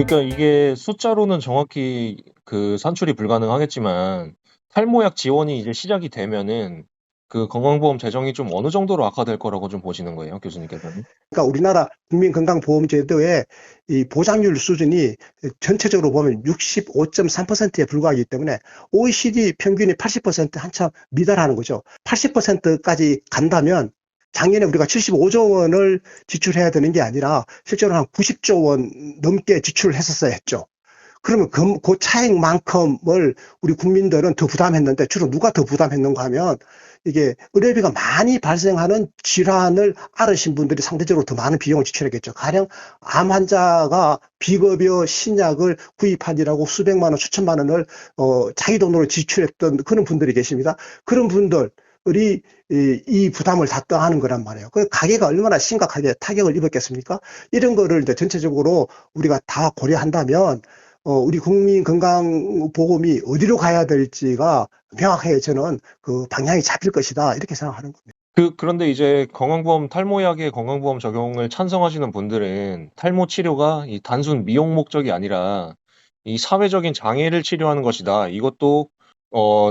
그러니까 이게 숫자로는 정확히 산출이 불가능하겠지만 탈모약 지원이 이제 시작이 되면은 그 건강보험 재정이 좀 어느 정도로 악화될 거라고 좀 보시는 거예요, 교수님께서는? 그러니까 우리나라 국민건강보험제도의 이 보장률 수준이 전체적으로 보면 65.3%에 불과하기 때문에 OECD 평균이 80% 한참 미달하는 거죠. 80%까지 간다면 작년에 우리가 75조 원을 지출해야 되는 게 아니라 실제로 한 90조 원 넘게 지출을 했었어야 했죠. 그러면 그 차액만큼을 우리 국민들은 더 부담했는데 주로 누가 더 부담했는가 하면 이게 의료비가 많이 발생하는 질환을 앓으신 분들이 상대적으로 더 많은 비용을 지출했겠죠. 가령 암 환자가 비급여 신약을 구입하느라고 수백만 원, 수천만 원을 자기 돈으로 지출했던 그런 분들이 계십니다. 그런 분들이 이 부담을 다 떠하는 거란 말이에요. 그 가게가 얼마나 심각하게 타격을 입었겠습니까? 이런 거를 이제 전체적으로 우리가 다 고려한다면 우리 국민건강보험이 어디로 가야 될지가 명확하게 저는 그 방향이 잡힐 것이다. 이렇게 생각하는 겁니다. 그런데 이제 탈모약의 건강보험 적용을 찬성하시는 분들은 탈모 치료가 이 단순 미용 목적이 아니라 이 사회적인 장애를 치료하는 것이다. 이것도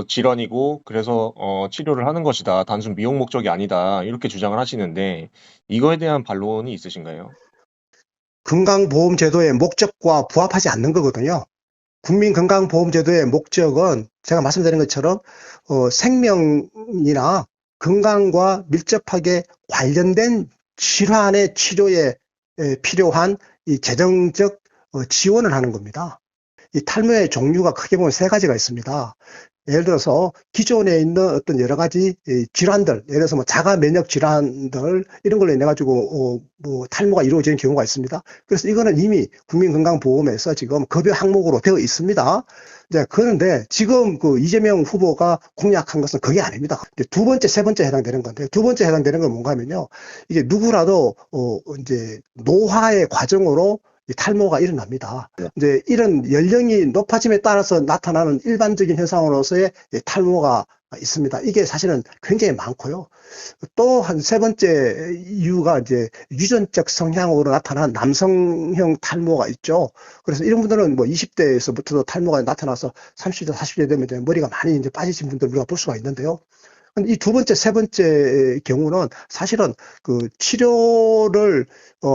질환이고 그래서 치료를 하는 것이다. 단순 미용 목적이 아니다. 이렇게 주장을 하시는데 이거에 대한 반론이 있으신가요? 건강보험제도의 목적과 부합하지 않는 거거든요. 국민건강보험제도의 목적은 제가 말씀드린 것처럼 생명이나 건강과 밀접하게 관련된 질환의 치료에 필요한 이 재정적 지원을 하는 겁니다. 이 탈모의 종류가 크게 보면 세 가지가 있습니다. 예를 들어서 기존에 있는 어떤 여러 가지 질환들, 예를 들어서 뭐 자가 면역 질환들 이런 걸로 인해 가지고 뭐 탈모가 이루어지는 경우가 있습니다. 그래서 이거는 이미 국민건강보험에서 지금 급여 항목으로 되어 있습니다. 이제 그런데 지금 그 이재명 후보가 공약한 것은 그게 아닙니다. 이제 두 번째, 세 번째 해당되는 건데 두 번째 해당되는 건 뭔가 하면요. 이게 누구라도 이제 노화의 과정으로 이 탈모가 일어납니다. 이제 이런 연령이 높아짐에 따라서 나타나는 일반적인 현상으로서의 탈모가 있습니다. 이게 사실은 굉장히 많고요. 또 한 세 번째 이유가 이제 유전적 성향으로 나타난 남성형 탈모가 있죠. 그래서 이런 분들은 뭐 20대에서부터도 탈모가 나타나서 30대, 40대 되면 이제 머리가 많이 이제 빠지신 분들 우리가 볼 수가 있는데요. 이 두 번째, 세 번째 경우는 사실은 그 치료를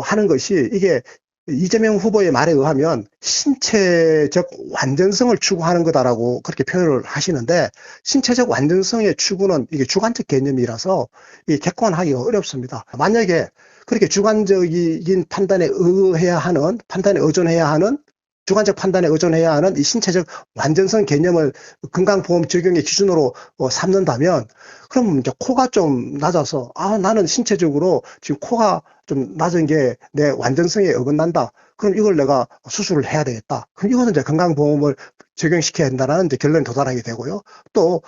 하는 것이 이게 이재명 후보의 말에 의하면 신체적 완전성을 추구하는 거다라고 그렇게 표현을 하시는데 신체적 완전성의 추구는 이게 주관적 개념이라서 이게 객관하기가 어렵습니다. 만약에 그렇게 주관적인 판단에 의존해야 하는 주관적 판단에 의존해야 하는 이 신체적 완전성 개념을 건강보험 적용의 기준으로 삼는다면 그럼 이제 코가 좀 낮아서 나는 신체적으로 지금 코가 좀 낮은 게 내 완전성에 어긋난다. 그럼 이걸 내가 수술을 해야 되겠다. 그럼 이거는 이제 건강보험을 적용시켜야 된다는 이제 결론에 도달하게 되고요. 또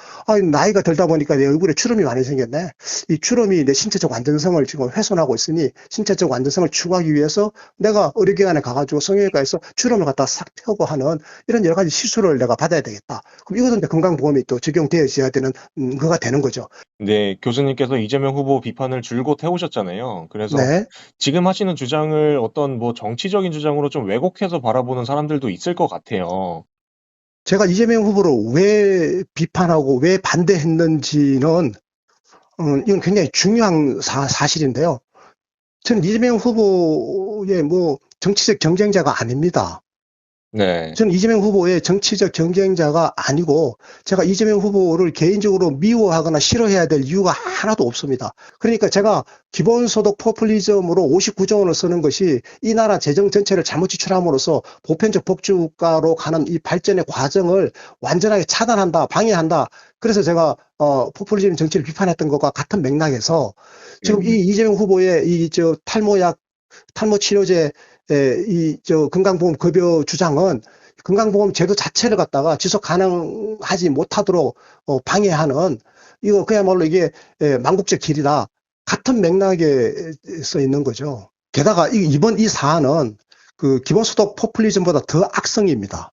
나이가 들다 보니까 내 얼굴에 주름이 많이 생겼네. 이 주름이 내 신체적 완전성을 지금 훼손하고 있으니 신체적 완전성을 추구하기 위해서 내가 의료기관에 가가지고 성형외과에서 주름을 갖다 싹 펴고 하는 이런 여러 가지 시술을 내가 받아야 되겠다. 그럼 이것은 이제 건강보험이 또 적용되어져야 되는 거가 되는 거죠. 네, 교수님께서 이재명 후보 비판을 줄곧 해오셨잖아요. 그래서 네. 지금 하시는 주장을 어떤 뭐 정치적인 주장으로 좀 왜곡해서 바라보는 사람들도 있을 것 같아요. 제가 이재명 후보를 왜 비판하고 왜 반대했는지는 이건 굉장히 중요한 사실인데요. 저는 이재명 후보의 뭐 정치적 경쟁자가 아닙니다. 네. 저는 이재명 후보의 정치적 경쟁자가 아니고 제가 이재명 후보를 개인적으로 미워하거나 싫어해야 될 이유가 하나도 없습니다. 그러니까 제가 기본소득 포퓰리즘으로 59조 원을 쓰는 것이 이 나라 재정 전체를 잘못 지출함으로써 보편적 복지국가로 가는 이 발전의 과정을 완전하게 차단한다, 방해한다. 그래서 제가 포퓰리즘 정치를 비판했던 것과 같은 맥락에서 지금 이 이재명 후보의 탈모 치료제 건강보험 급여 주장은 건강보험 제도 자체를 갖다가 지속 가능하지 못하도록 방해하는 이거 그야말로 이게 망국적 길이다. 같은 맥락에 써 있는 거죠. 게다가 이번 이 사안은 그 기본소득 포퓰리즘보다 더 악성입니다.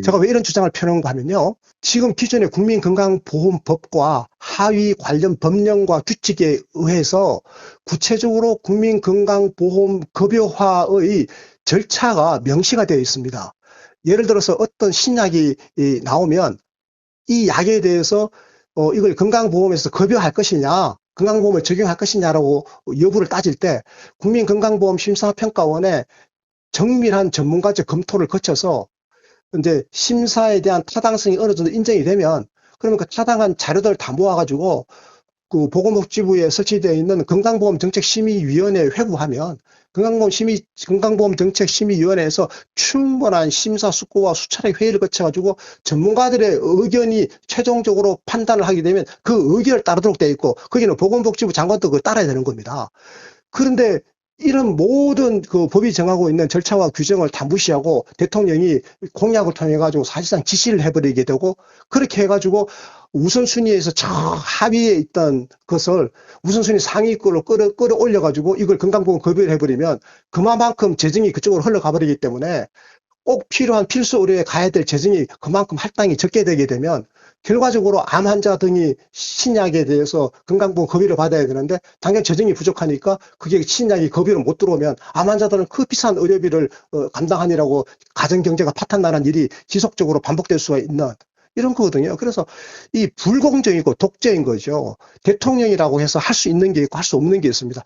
제가 왜 이런 주장을 펴는가 하면요. 지금 기존의 국민건강보험법과 하위 관련 법령과 규칙에 의해서 구체적으로 국민건강보험 급여화의 절차가 명시가 되어 있습니다. 예를 들어서 어떤 신약이 나오면 이 약에 대해서 이걸 건강보험에서 급여할 것이냐, 건강보험을 적용할 것이냐라고 여부를 따질 때 국민건강보험심사평가원에 정밀한 전문가적 검토를 거쳐서 이제 심사에 대한 타당성이 어느 정도 인정이 되면 그러면 그 타당한 자료들을 다 모아가지고 그 보건복지부에 설치되어 있는 건강보험정책심의위원회에 회부하면 건강보험정책심의위원회에서 충분한 심사숙고와 수차례 회의를 거쳐가지고 전문가들의 의견이 최종적으로 판단을 하게 되면 그 의견을 따르도록 되어 있고 거기는 보건복지부 장관도 그걸 따라야 되는 겁니다. 그런데 이런 모든 그 법이 정하고 있는 절차와 규정을 다 무시하고 대통령이 공약을 통해 가지고 사실상 지시를 해버리게 되고 그렇게 해가지고 우선순위에서 저 하위에 있던 것을 우선순위 상위권으로 끌어올려 가지고 이걸 건강보험 급여를 해버리면 그만큼 재정이 그쪽으로 흘러가 버리기 때문에 꼭 필요한 필수 의료에 가야 될 재정이 그만큼 할당이 적게 되게 되면 결과적으로 암 환자 등이 신약에 대해서 건강보험 급여를 받아야 되는데 당연히 재정이 부족하니까 그게 신약이 급여로 못 들어오면 암 환자들은 그 비싼 의료비를 감당하느라고 가정경제가 파탄나는 일이 지속적으로 반복될 수가 있는 이런 거거든요. 그래서 이 불공정이고 독재인 거죠. 대통령이라고 해서 할 수 있는 게 있고 할 수 없는 게 있습니다.